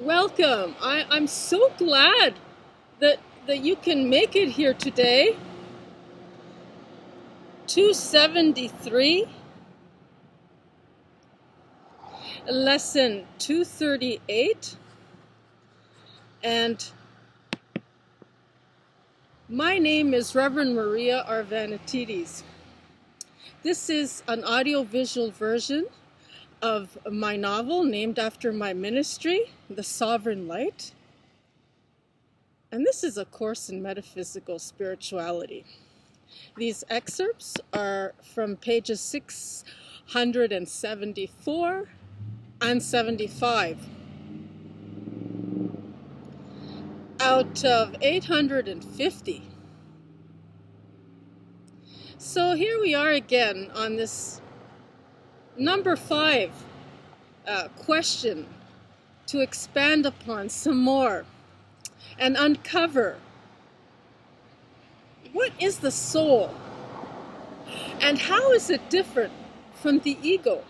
Welcome. I'm so glad that you can make it here today. 273, lesson 238, and my name is Reverend Maria Arvanitidis. This is an audiovisual version of my novel named after my ministry, TheSovereignLight. And this is a course in metaphysical spirituality. These excerpts are from pages 674 and 75 out of 850. So here we are again on this number 5 question to expand upon some more and uncover what is the soul and how is it different from the ego?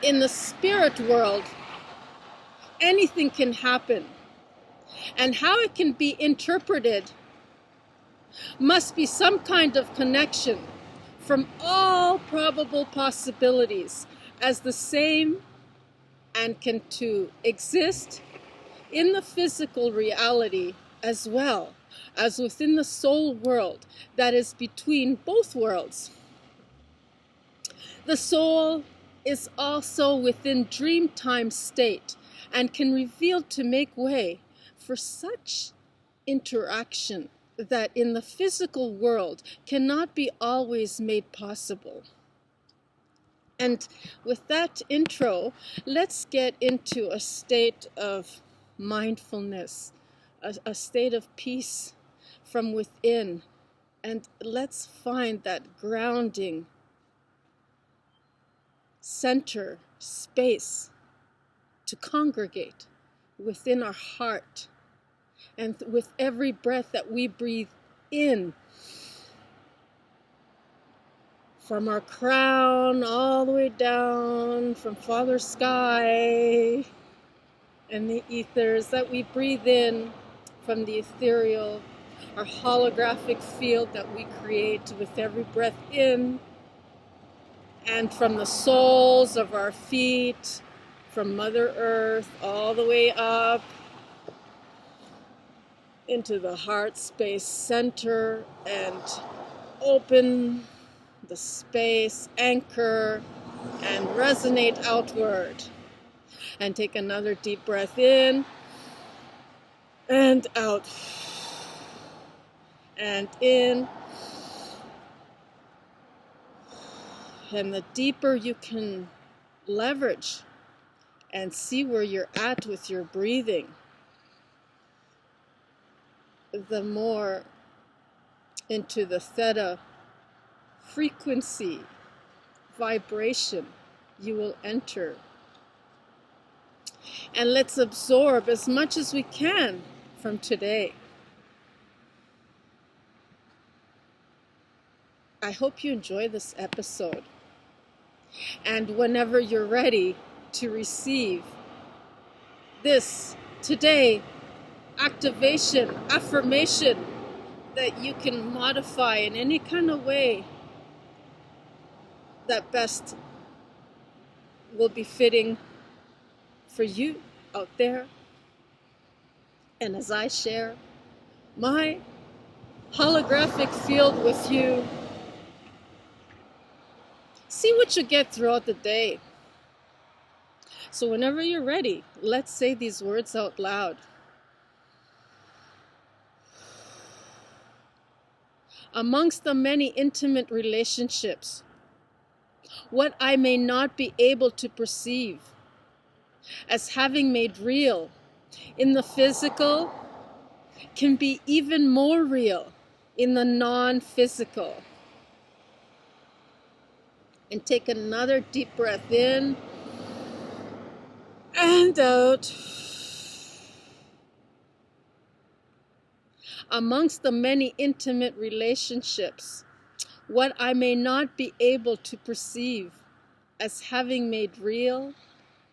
In the spirit world, anything can happen, and how it can be interpreted must be some kind of connection from all probable possibilities as the same and can to exist in the physical reality as well as within the soul world that is between both worlds. The soul is also within dream time state and can reveal to make way for such interaction that in the physical world cannot be always made possible. And with that intro, let's get into a state of mindfulness, a state of peace from within, and let's find that grounding center space to congregate within our heart. And with every breath that we breathe in, from our crown all the way down, from Father Sky and the ethers that we breathe in, from the ethereal, our holographic field that we create with every breath in, and from the soles of our feet, from Mother Earth all the way up into the heart space center, and open the space, anchor, and resonate outward. And take another deep breath in and out and in. And the deeper you can leverage and see where you're at with your breathing, the more into the theta frequency, vibration you will enter. And let's absorb as much as we can from today. I hope you enjoy this episode. And whenever you're ready to receive this today, activation, affirmation that you can modify in any kind of way that best will be fitting for you out there. And as I share my holographic field with you, see what you get throughout the day. So whenever you're ready, let's say these words out loud. Amongst the many intimate relationships, what I may not be able to perceive as having made real in the physical can be even more real in the non-physical. And take another deep breath in and out. Amongst the many intimate relationships, what I may not be able to perceive as having made real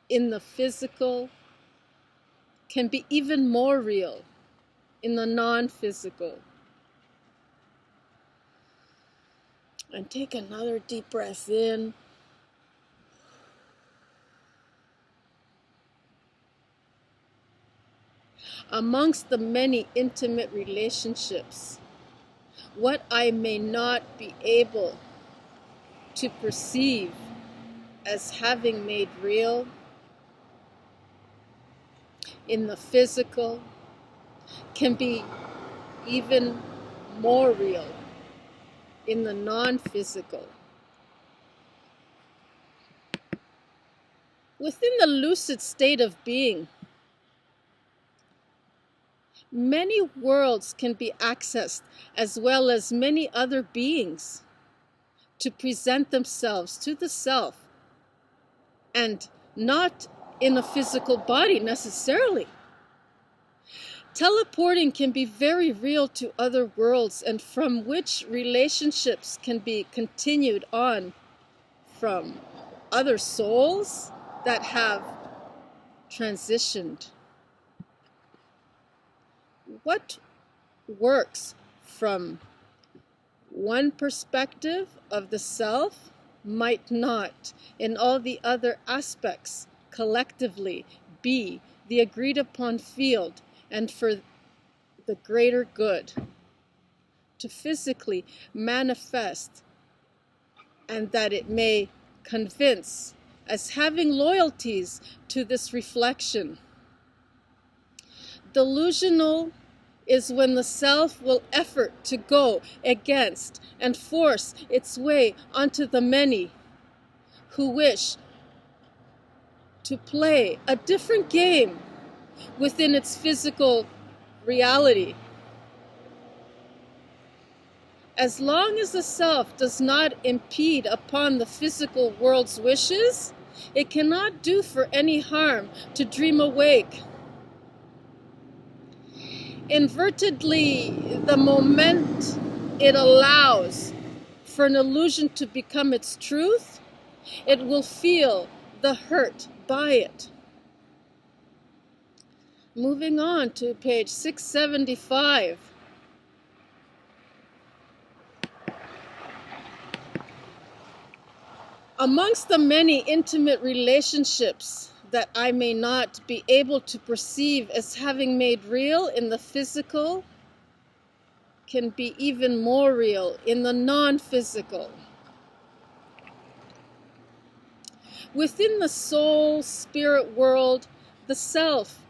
in the physical can be even more real in the non-physical. And take another deep breath in. Amongst the many intimate relationships, what I may not be able to perceive as having made real in the physical can be even more real in the non-physical. Within the lucid state of being, many worlds can be accessed, as well as many other beings, to present themselves to the self, and not in a physical body necessarily. Teleporting can be very real to other worlds, and from which relationships can be continued on from other souls that have transitioned. What works from one perspective of the self might not, in all the other aspects, collectively be the agreed upon field and for the greater good to physically manifest, and that it may convince as having loyalties to this reflection. Delusional is when the self will effort to go against and force its way onto the many who wish to play a different game within its physical reality. As long as the self does not impede upon the physical world's wishes, it cannot do for any harm to dream awake. Invertedly, the moment it allows for an illusion to become its truth, it will feel the hurt by it. Moving on to page 675. Amongst the many intimate relationships that I may not be able to perceive as having made real in the physical can be even more real in the non-physical. Within the soul spirit world, the self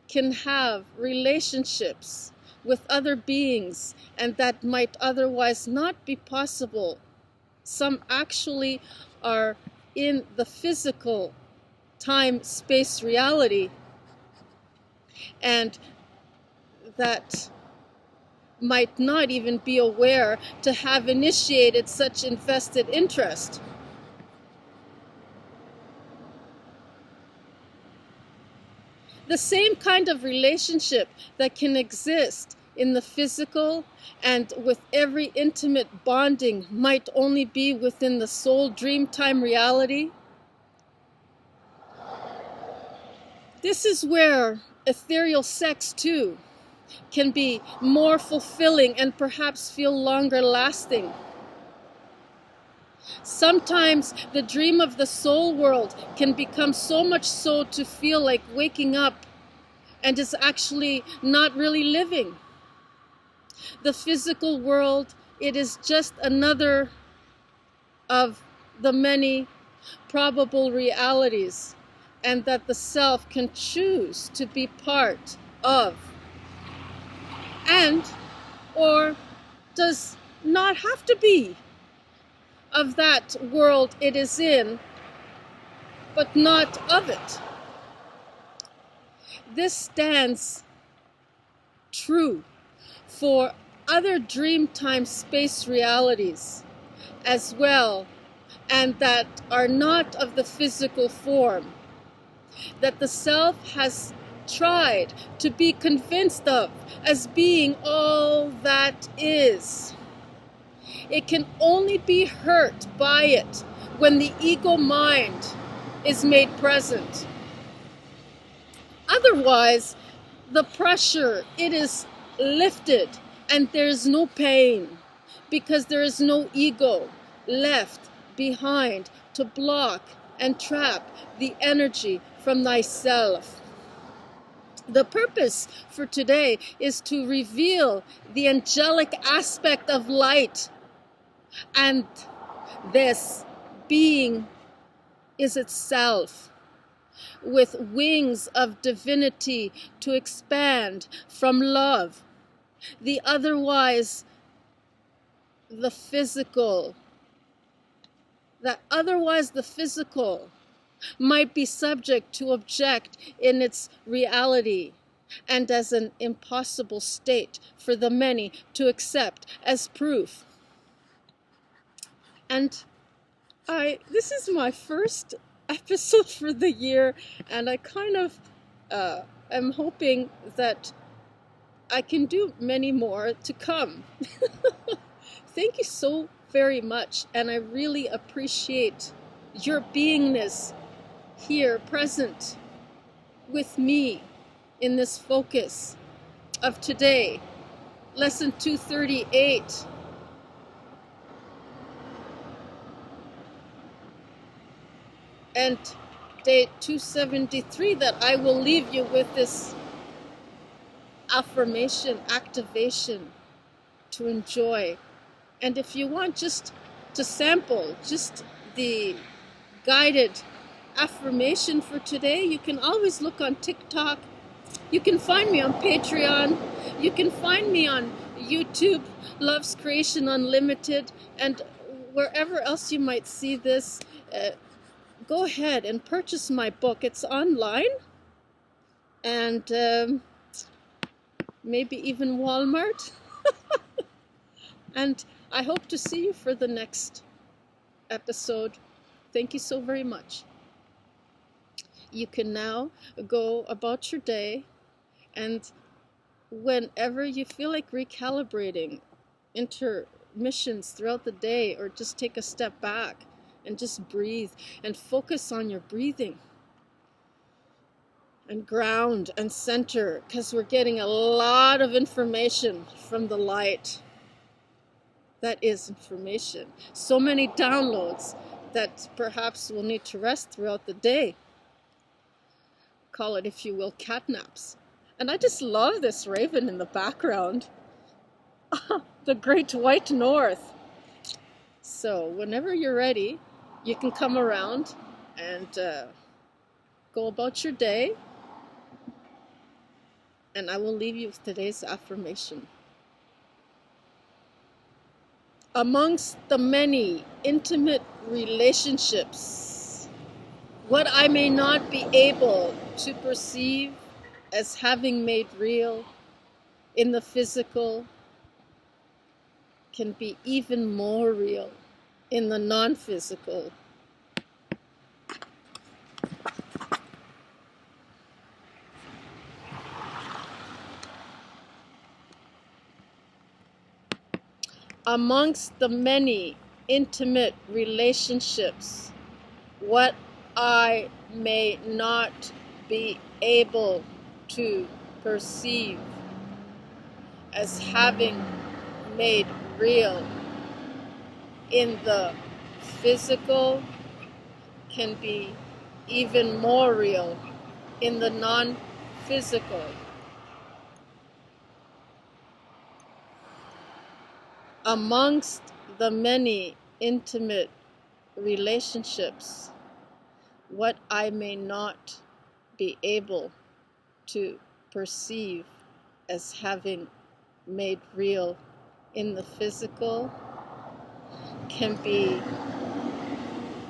can have relationships with other beings, and that might otherwise not be possible. Some actually are in the physical time-space reality, and that might not even be aware to have initiated such invested interest. The same kind of relationship that can exist in the physical and with every intimate bonding might only be within the soul dreamtime reality. This is where ethereal sex too can be more fulfilling and perhaps feel longer lasting. Sometimes the dream of the soul world can become so much so to feel like waking up and is actually not really living. The physical world, it is just another of the many probable realities, and that the self can choose to be part of, and or does not have to be, of that world it is in, but not of it. This stands true for other dreamtime space realities as well, and that are not of the physical form, that the self has tried to be convinced of as being all that is. It can only be hurt by it when the ego mind is made present. Otherwise, the pressure, it is lifted and there's no pain because there is no ego left behind to block and trap the energy from thyself. The purpose for today is to reveal the angelic aspect of light, and this being is itself, with wings of divinity to expand from love. Otherwise the physical might be subject to object in its reality and as an impossible state for the many to accept as proof. And this is my first episode for the year, and I kind of am hoping that I can do many more to come. Thank you so very much, and I really appreciate your beingness here present with me in this focus of today, lesson 238. And day 273, that I will leave you with this affirmation, activation to enjoy. And if you want just to sample just the guided affirmation for today, you can always look on TikTok. You can find me on Patreon. You can find me on YouTube, Love's Creation Unlimited, and wherever else you might see this. Go ahead and purchase my book. It's online, and maybe even Walmart. And I hope to see you for the next episode. Thank you so very much. You can now go about your day, and whenever you feel like recalibrating, intermissions throughout the day, or just take a step back and just breathe and focus on your breathing and ground and center, because we're getting a lot of information from the light. That is information. So many downloads that perhaps we'll need to rest throughout the day. Call it, if you will, catnaps. And I just love this raven in the background. The great white north. So whenever you're ready, you can come around and go about your day. And I will leave you with today's affirmation. Amongst the many intimate relationships, what I may not be able to perceive as having made real in the physical can be even more real in the non-physical. Amongst the many intimate relationships, what I may not be able to perceive as having made real in the physical can be even more real in the non-physical. Amongst the many intimate relationships, what I may not be able to perceive as having made real in the physical can be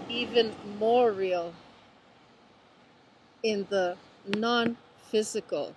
even more real in the non-physical.